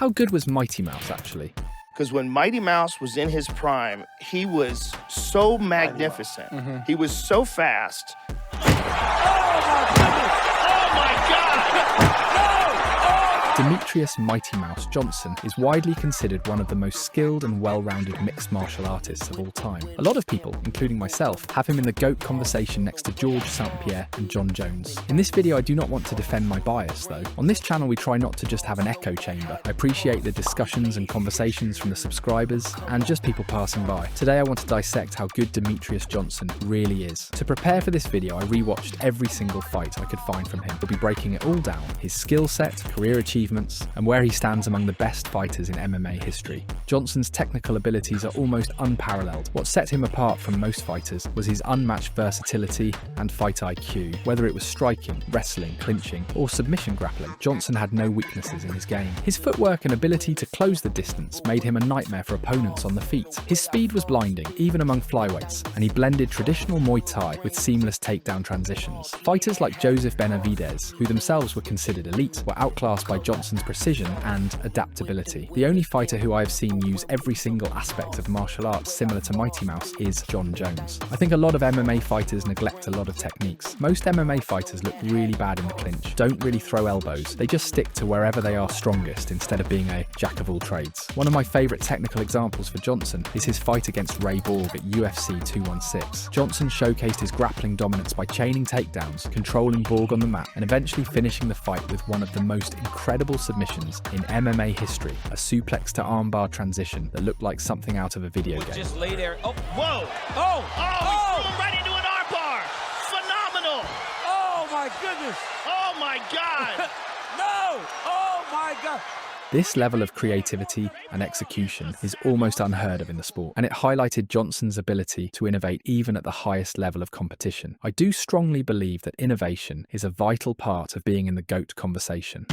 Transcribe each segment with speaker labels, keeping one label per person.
Speaker 1: How good was Mighty Mouse, actually?
Speaker 2: Because when Mighty Mouse was in his prime, he was so magnificent. He was so fast.
Speaker 1: Demetrious Mighty Mouse Johnson is widely considered one of the most skilled and well-rounded mixed martial artists of all time. A lot of people, including myself, have him in the GOAT conversation next to Georges St-Pierre and Jon Jones. In this video, I do not want to defend my bias, though. On this channel, we try not to just have an echo chamber. I appreciate the discussions and conversations from the subscribers and just people passing by. Today, I want to dissect how good Demetrious Johnson really is. To prepare for this video, I rewatched every single fight I could find from him. We'll be breaking it all down: his skill set, career achievements, and where he stands among the best fighters in MMA history. Johnson's technical abilities are almost unparalleled. What set him apart from most fighters was his unmatched versatility and fight IQ. Whether it was striking, wrestling, clinching, or submission grappling, Johnson had no weaknesses in his game. His footwork and ability to close the distance made him a nightmare for opponents on the feet. His speed was blinding, even among flyweights, and he blended traditional Muay Thai with seamless takedown transitions. Fighters like Joseph Benavidez, who themselves were considered elite, were outclassed by Johnson's precision and adaptability. The only fighter who I have seen use every single aspect of martial arts similar to Mighty Mouse is Jon Jones. I think a lot of MMA fighters neglect a lot of techniques. Most MMA fighters look really bad in the clinch, don't really throw elbows, they just stick to wherever they are strongest instead of being a jack of all trades. One of my favourite technical examples for Johnson is his fight against Ray Borg at UFC 216. Johnson showcased his grappling dominance by chaining takedowns, controlling Borg on the mat, and eventually finishing the fight with one of the most incredible submissions in MMA history, a suplex to armbar transition that looked like something out of a video game.
Speaker 3: Just lay there. Oh,
Speaker 2: Whoa!
Speaker 3: oh,
Speaker 2: He threw him right into an armbar! Phenomenal!
Speaker 3: oh my goodness.
Speaker 2: Oh my God!
Speaker 3: No, oh my God.
Speaker 1: This level of creativity and execution is almost unheard of in the sport, and it highlighted Johnson's ability to innovate even at the highest level of competition. I do strongly believe that innovation is a vital part of being in the GOAT conversation.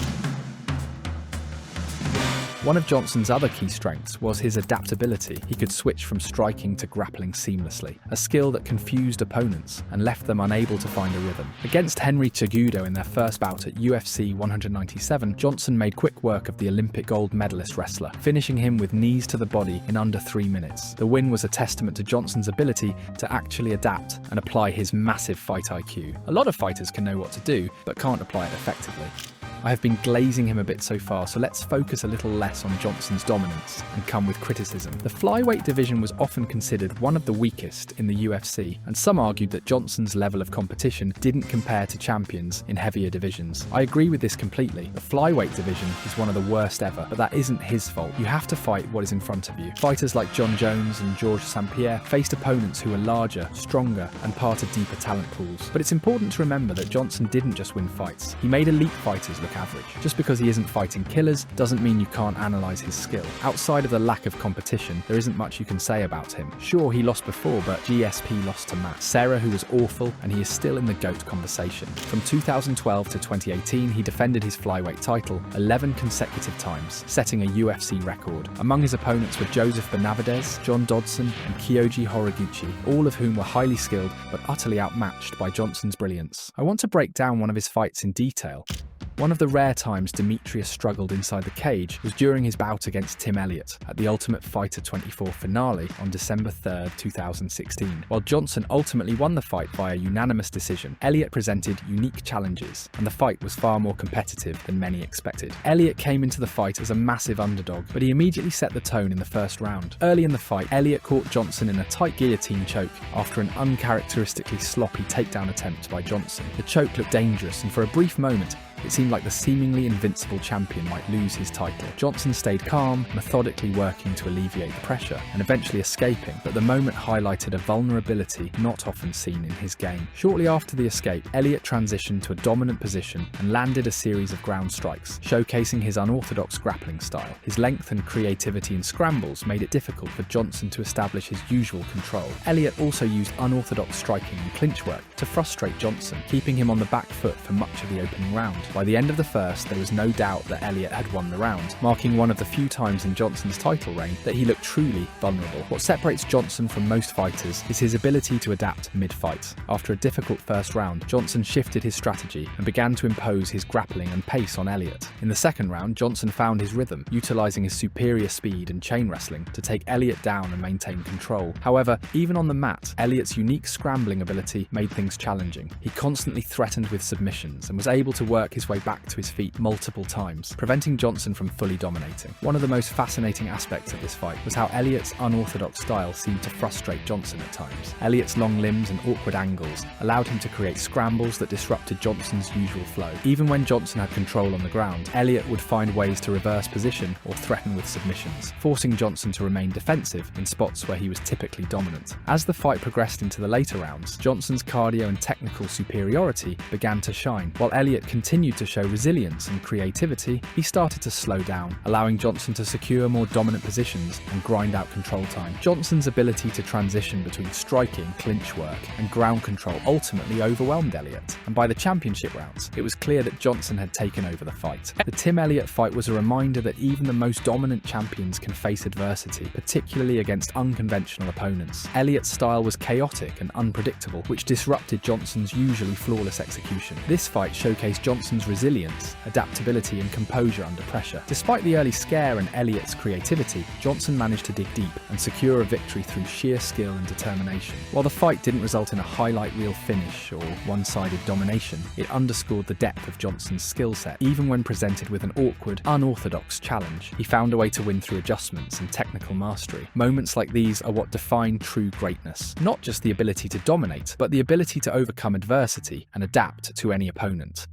Speaker 1: One of Johnson's other key strengths was his adaptability. He could switch from striking to grappling seamlessly, a skill that confused opponents and left them unable to find a rhythm. Against Henry Cejudo in their first bout at UFC 197, Johnson made quick work of the Olympic gold medalist wrestler, finishing him with knees to the body in under 3 minutes. The win was a testament to Johnson's ability to actually adapt and apply his massive fight IQ. A lot of fighters can know what to do, but can't apply it effectively. I have been glazing him a bit so far, so let's focus a little less on Johnson's dominance and come with criticism. The flyweight division was often considered one of the weakest in the UFC, and some argued that Johnson's level of competition didn't compare to champions in heavier divisions. I agree with this completely. The flyweight division is one of the worst ever, but that isn't his fault. You have to fight what is in front of you. Fighters like Jon Jones and Georges St-Pierre faced opponents who were larger, stronger, and part of deeper talent pools. But it's important to remember that Johnson didn't just win fights. He made elite fighters look average. Just because he isn't fighting killers doesn't mean you can't analyse his skill. Outside of the lack of competition, there isn't much you can say about him. Sure, he lost before, but GSP lost to Matt Serra, who was awful, and he is still in the GOAT conversation. From 2012 to 2018, he defended his flyweight title 11 consecutive times, setting a UFC record. Among his opponents were Joseph Benavidez, John Dodson, and Kyoji Horiguchi, all of whom were highly skilled but utterly outmatched by Johnson's brilliance. I want to break down one of his fights in detail. One of the rare times Demetrious struggled inside the cage was during his bout against Tim Elliott at the Ultimate Fighter 24 finale on December 3rd, 2016. While Johnson ultimately won the fight via unanimous decision, Elliott presented unique challenges, and the fight was far more competitive than many expected. Elliott came into the fight as a massive underdog, but he immediately set the tone in the first round. Early in the fight, Elliott caught Johnson in a tight guillotine choke after an uncharacteristically sloppy takedown attempt by Johnson. The choke looked dangerous, and for a brief moment, it seemed like the seemingly invincible champion might lose his title. Johnson stayed calm, methodically working to alleviate the pressure, and eventually escaping, but the moment highlighted a vulnerability not often seen in his game. Shortly after the escape, Elliott transitioned to a dominant position and landed a series of ground strikes, showcasing his unorthodox grappling style. His length and creativity in scrambles made it difficult for Johnson to establish his usual control. Elliott also used unorthodox striking and clinch work to frustrate Johnson, keeping him on the back foot for much of the opening round. By the end of the first, there was no doubt that Elliott had won the round, marking one of the few times in Johnson's title reign that he looked truly vulnerable. What separates Johnson from most fighters is his ability to adapt mid-fight. After a difficult first round, Johnson shifted his strategy and began to impose his grappling and pace on Elliott. In the second round, Johnson found his rhythm, utilising his superior speed and chain wrestling to take Elliott down and maintain control. However, even on the mat, Elliott's unique scrambling ability made things challenging. He constantly threatened with submissions and was able to work his way back to his feet multiple times, preventing Johnson from fully dominating. One of the most fascinating aspects of this fight was how Elliott's unorthodox style seemed to frustrate Johnson at times. Elliott's long limbs and awkward angles allowed him to create scrambles that disrupted Johnson's usual flow. Even when Johnson had control on the ground, Elliott would find ways to reverse position or threaten with submissions, forcing Johnson to remain defensive in spots where he was typically dominant. As the fight progressed into the later rounds, Johnson's cardio and technical superiority began to shine. While Elliott continued to show resilience and creativity, he started to slow down, allowing Johnson to secure more dominant positions and grind out control time. Johnson's ability to transition between striking, clinch work, and ground control ultimately overwhelmed Elliott, and by the championship rounds, it was clear that Johnson had taken over the fight. The Tim Elliott fight was a reminder that even the most dominant champions can face adversity, particularly against unconventional opponents. Elliott's style was chaotic and unpredictable, which disrupted Johnson's usually flawless execution. This fight showcased Johnson's resilience, adaptability, and composure under pressure. Despite the early scare and Elliott's creativity, Johnson managed to dig deep and secure a victory through sheer skill and determination. While the fight didn't result in a highlight reel finish or one-sided domination, it underscored the depth of Johnson's skill set. Even when presented with an awkward, unorthodox challenge, he found a way to win through adjustments and technical mastery. Moments like these are what define true greatness. Not just the ability to dominate, but the ability to overcome adversity and adapt to any opponent.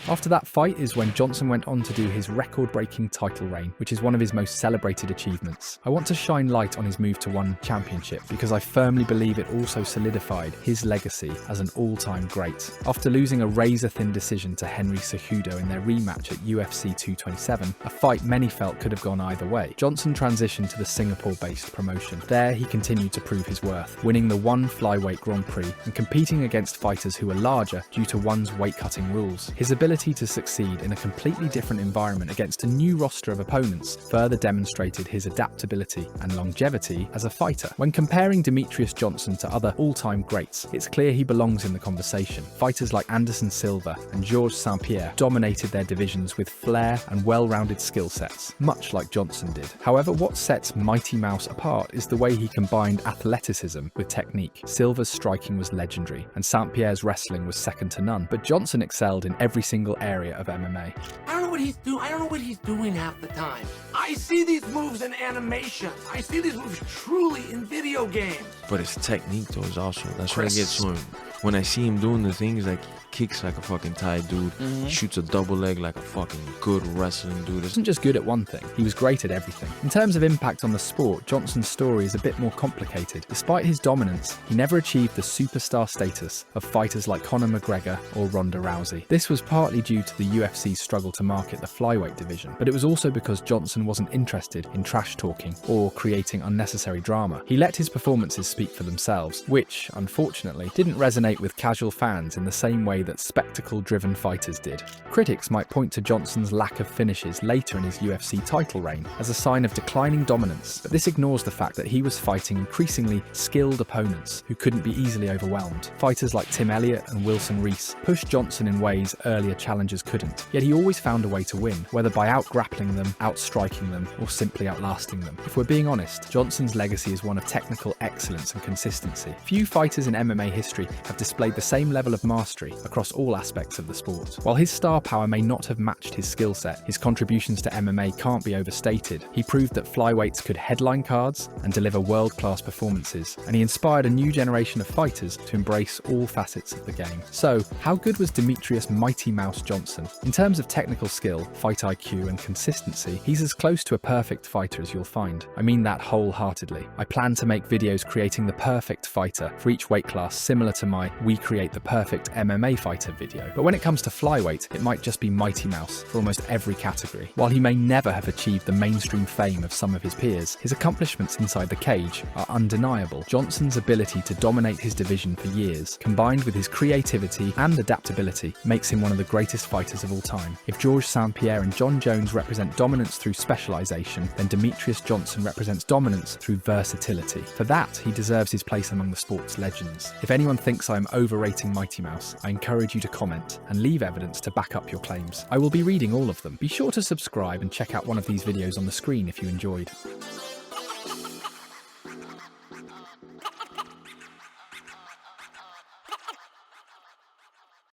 Speaker 1: After that fight is when Johnson went on to do his record-breaking title reign, which is one of his most celebrated achievements. I want to shine light on his move to one championship because I firmly believe it also solidified his legacy as an all-time great. After losing a razor-thin decision to Henry Cejudo in their rematch at UFC 227, a fight many felt could have gone either way, Johnson transitioned to the Singapore-based promotion. There, he continued to prove his worth, winning the one flyweight Grand Prix and competing against fighters who were larger due to one's weight-cutting rules. His ability to succeed in a completely different environment against a new roster of opponents further demonstrated his adaptability and longevity as a fighter. When comparing Demetrious Johnson to other all-time greats, it's clear he belongs in the conversation. Fighters like Anderson Silva and Georges St-Pierre dominated their divisions with flair and well-rounded skill sets, much like Johnson did. However, what sets Mighty Mouse apart is the way he combined athleticism with technique. Silva's striking was legendary, and St-Pierre's wrestling was second to none, but Johnson excelled in every single area of MMA.
Speaker 4: I don't know what he's doing. I don't know what he's doing half the time. I see these moves in animation. I see these moves truly in video games.
Speaker 5: But his technique though is also, that's what I get to him. When I see him doing the things like kicks like a fucking Thai dude, shoots a double leg like a fucking good wrestling dude.
Speaker 1: He wasn't just good at one thing, he was great at everything. In terms of impact on the sport, Johnson's story is a bit more complicated. Despite his dominance, he never achieved the superstar status of fighters like Conor McGregor or Ronda Rousey. This was partly due to the UFC's struggle to market the flyweight division, but it was also because Johnson wasn't interested in trash talking or creating unnecessary drama. He let his performances speak for themselves, which, unfortunately, didn't resonate with casual fans in the same way that spectacle-driven fighters did. Critics might point to Johnson's lack of finishes later in his UFC title reign as a sign of declining dominance, but this ignores the fact that he was fighting increasingly skilled opponents who couldn't be easily overwhelmed. Fighters like Tim Elliott and Wilson Reese pushed Johnson in ways earlier challengers couldn't, yet he always found a way to win, whether by out-grappling them, out-striking them, or simply outlasting them. If we're being honest, Johnson's legacy is one of technical excellence and consistency. Few fighters in MMA history have displayed the same level of mastery across all aspects of the sport. While his star power may not have matched his skill set, his contributions to MMA can't be overstated. He proved that flyweights could headline cards and deliver world-class performances, and he inspired a new generation of fighters to embrace all facets of the game. So, how good was Demetrious Mighty Mouse Johnson? In terms of technical skill, fight IQ, and consistency, he's as close to a perfect fighter as you'll find. I mean that wholeheartedly. I plan to make videos creating the perfect fighter for each weight class, similar to my We Create the Perfect MMA Fighter video. But when it comes to flyweight, it might just be Mighty Mouse for almost every category. While he may never have achieved the mainstream fame of some of his peers, his accomplishments inside the cage are undeniable. Johnson's ability to dominate his division for years, combined with his creativity and adaptability, makes him one of the greatest fighters of all time. If Georges St-Pierre and John Jones represent dominance through specialization, then Demetrious Johnson represents dominance through versatility. For that, he deserves his place among the sport's legends. If anyone thinks I am overrating Mighty Mouse, I encourage you to comment and leave evidence to back up your claims. I will be reading all of them. Be sure to subscribe and check out one of these videos on the screen if you enjoyed.